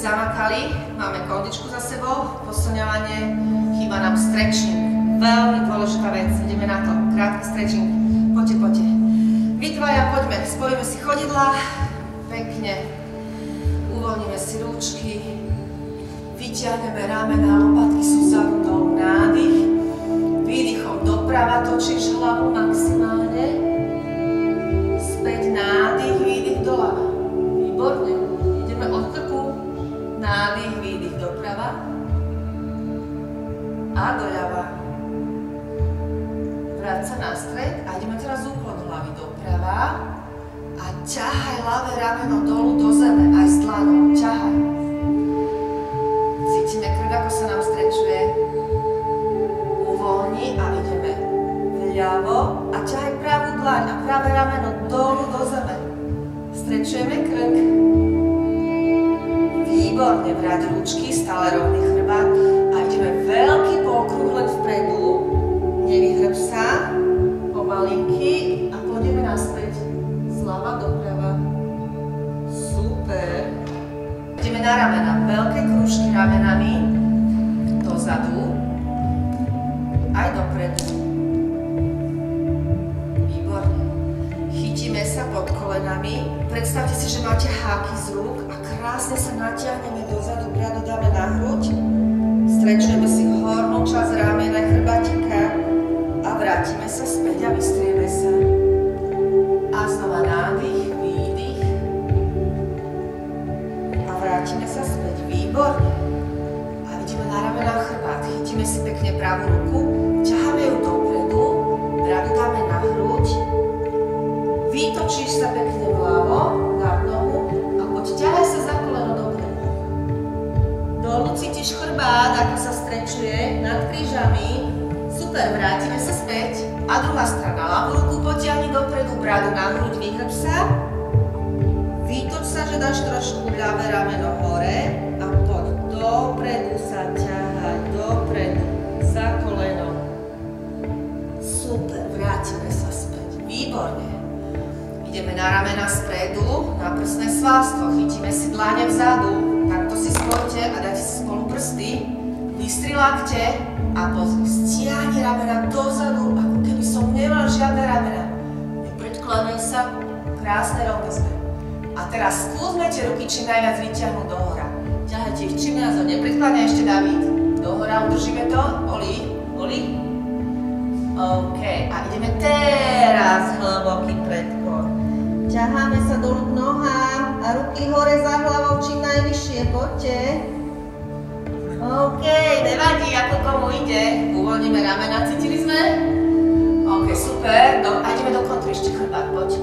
zamakali, máme kondičku za sebou, posilňovanie, chýba nám stretching. Veľmi dôležitá vec, ideme na to, krátky stretching, poďte, poďte. Vy dvaja, poďme, spojíme si chodidlá, pekne, uvoľníme si ručky, vyťahneme ramena, lopatky sú za mnou, nádych, výdychom doprava, točíš hlavu maximálne, späť nádych, výdych doľava, výborne, ideme od krku, nádych, výdych doprava a doľava. Vráť sa na stred a ideme teraz úklon hlavy doprava a ťahaj ľavé rameno dolu do zeme, aj s dlanou, ťahaj. Cítime krk, ako sa nám strečuje. Uvoľni a ideme vľavo a ťahaj pravú dlaň a pravé rameno dolu do zeme. Strečujeme krk. Výborne, vráť ručky, stále rovný chrbát a ideme veľký polkruh len vpredu. Nevyhrb sa, pomalinky a pôjdeme naspäť. Zľava doprava. Super. Ideme na ramena. Veľké krúžky ramenami. Dozadu. Aj dopredu. Výborne. Chytíme sa pod kolenami. Predstavte si, že máte háky z rúk a krásne sa natiahneme dozadu. Brado dáme na hruď. Strečujeme si hornú časť ramena, chrbátika. A vrátime sa späť a vystrieme sa. A znova nádych, výdych. A vrátime sa späť. Výborne. A ideme na ramená chrbát. Chytíme si pekne pravú ruku. Ťaháme ju dopredu. Bradu dáme na hruď. Vytočíš sa pekne vľavo, na nohu. A poď ťahaj sa za koleno dopredu. Dolu cítiš chrbát, ako sa strečuje nad krížami. Super, vrátime sa späť. A druhá strana, ľavú ruku potiahni dopredu, bradu na hruď, vyhrb sa. Vytoč sa, že dáš trošku ľavé rameno hore. A poď dopredu sa ťahaj, dopredu, za koleno. Super, vrátime sa späť. Výborne. Ideme na ramena spredu, na prsné svalstvo. Chytíme si dlane vzadu. Takto si spojte a dajte si spolu prsty. Vystri lakte. A pozri, stiahni ramena dozadu, ako keby som nemal žiadne ramena. Nepredkladaj sa, krásne rovné sme. A teraz skúsme tie ruky čím najviac vyťahnuť dohora. Ťahajte ich čím viac, nepredkladaj ešte, David. Dohora, udržíme to. Oli, oli. OK, a ideme teraz hlboký predklon. Ťaháme sa dolu k nohám a ruky hore za hlavou čím najvyššie, poďte. OK, nevadí, ako komu ide. Uvoľníme ramena, cítili sme? OK, super. A ideme do kontry, ešte chrbát, poď.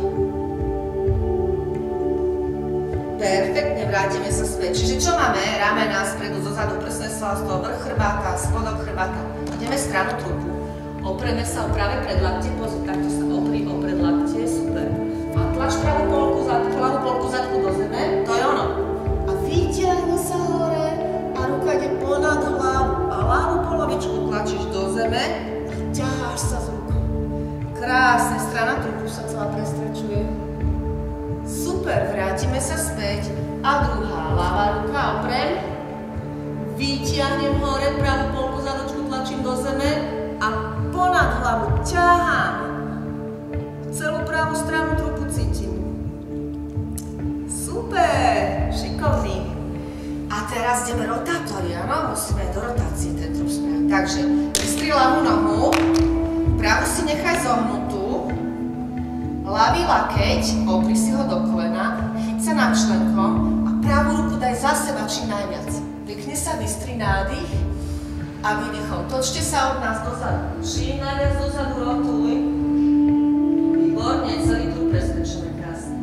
Perfektne, vrátime sa späť. Čiže čo máme? Ramena spredu, zozadu, prsné svalstvo, vrch chrbáta, spodok chrbáta. Ideme stranu trupu. Opreme sa o práve predlakte, pozri, takto sa opri o predlakte, super. A tlač pravú polku zadku do zeme, to je ono. A vytiahni sa hore. Ruka ide ponad hlavu a ľavú polovičku tlačíš do zeme a ťaháš sa z rukou. Krásne, strana trupu sa celá prestrečuje. Super, vrátime sa späť. A druhá, ľavá ruka oprem. Vytiahnem hore, pravú polku zadočku tlačím do zeme a ponad hlavu ťahám. Celú pravú stranu trupu cítim. Super, šikovný. A teraz ideme rotátory, áno? Musíme do rotácie ten trup spraviť. Takže vystri ľavú nohu, pravú si nechaj zohnutú, ľavý lakeť, opri si ho do kolena, chyť sa nad členkom a pravú ruku daj za seba čím najviac. Pekne sa vystri nádych a výdychom. Točte sa od nás dozadu. Čím najviac dozadu rotuj. Výborne, celý trup prestrečíme krásne.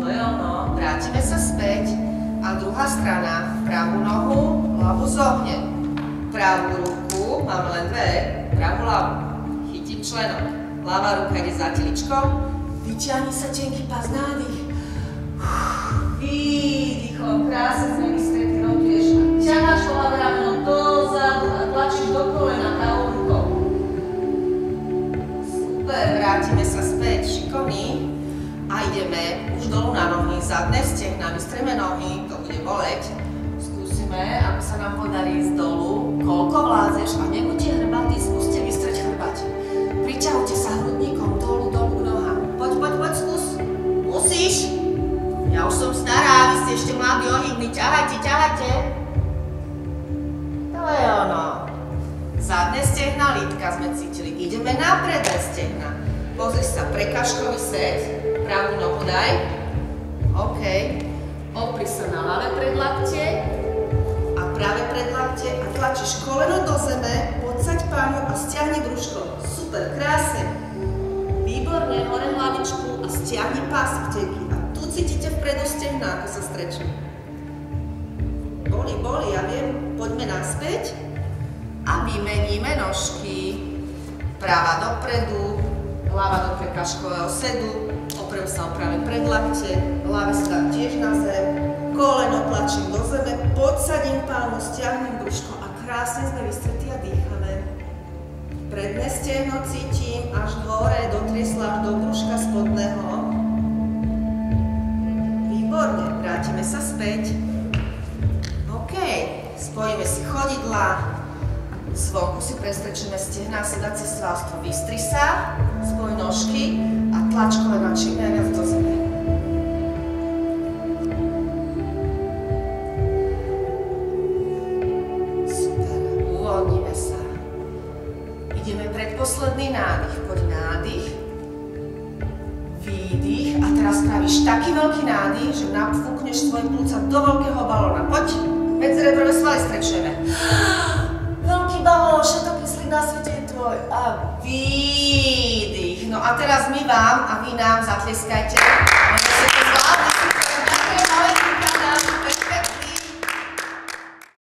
To je ono. Vrátime sa späť. A druhá strana, pravú nohu, hlavu zohne. Pravú ruku, máme len dve, pravú ľavu. Chytím členok. Ľavá ruka ide za teličkom. Vyťahni sa tenký pás, nádych. Výdychom, krásne sme vystretli, rotuješ. Ťaháš to ľavé rameno dozadu a tlačíš do kolena pravou rukou. Super, vrátime sa späť, šikovný. A ideme už dolu na nohy, zadné stehná, vystreme nohy, to bude boleť. Skúsime, ako sa nám podarí ísť dolu, koľko vládzeš a nebuďte hrbatí, skúste vystreť chrbať. Priťahujte sa hrudníkom dolu k nohám. Poď, skús. Musíš. Ja už som stará, vy ste ešte mladí, ohybní, ťahajte. To je ono. Zadné stehná, lítka sme cítili. Ideme na predné stehná. Pozri sa, prekažkový set. Pravú nohu daj. OK. Opri sa na ľavé predlakte a pravé predlakte a tlačíš koleno do zeme, podsaď páňu a stiahni brúško. Super, krásne. Výborne, hore hlavičku a stiahni pásik tenky. A tu cítite vpredu stehná, ako sa strečí. Boli, ja viem. Poďme naspäť a vymeníme nožky. Práva dopredu, hlava do prekažkového sedu. Oprem sa o pravé predlakte, hlave sa dám tiež na zem, koleno tlačím do zeme, podsadím pánu, stiahnem brúško a krásne sme vystretí a dýchame. Predné stehno cítim až hore, dotriesla až do brúška spodného. Výborne, vrátime sa späť. OK, spojíme si chodidlá, zvonku si prestrečíme stehná, sedacie svalstvo, vystri sa, spoj nožky a tlač kolena čím najviac do zeme. Super, uvoľníme sa. Ideme predposledný nádych. Poď nádych, výdych a teraz spravíš taký veľký nádych, že napfúkneš svoje plúca do veľkého balóna. Poď, medzerebrové svaly strečujeme. Veľký balón, všetko kyslík na svete je tvoj a výdych. No a teraz my vám a vy nám zatlieskajte.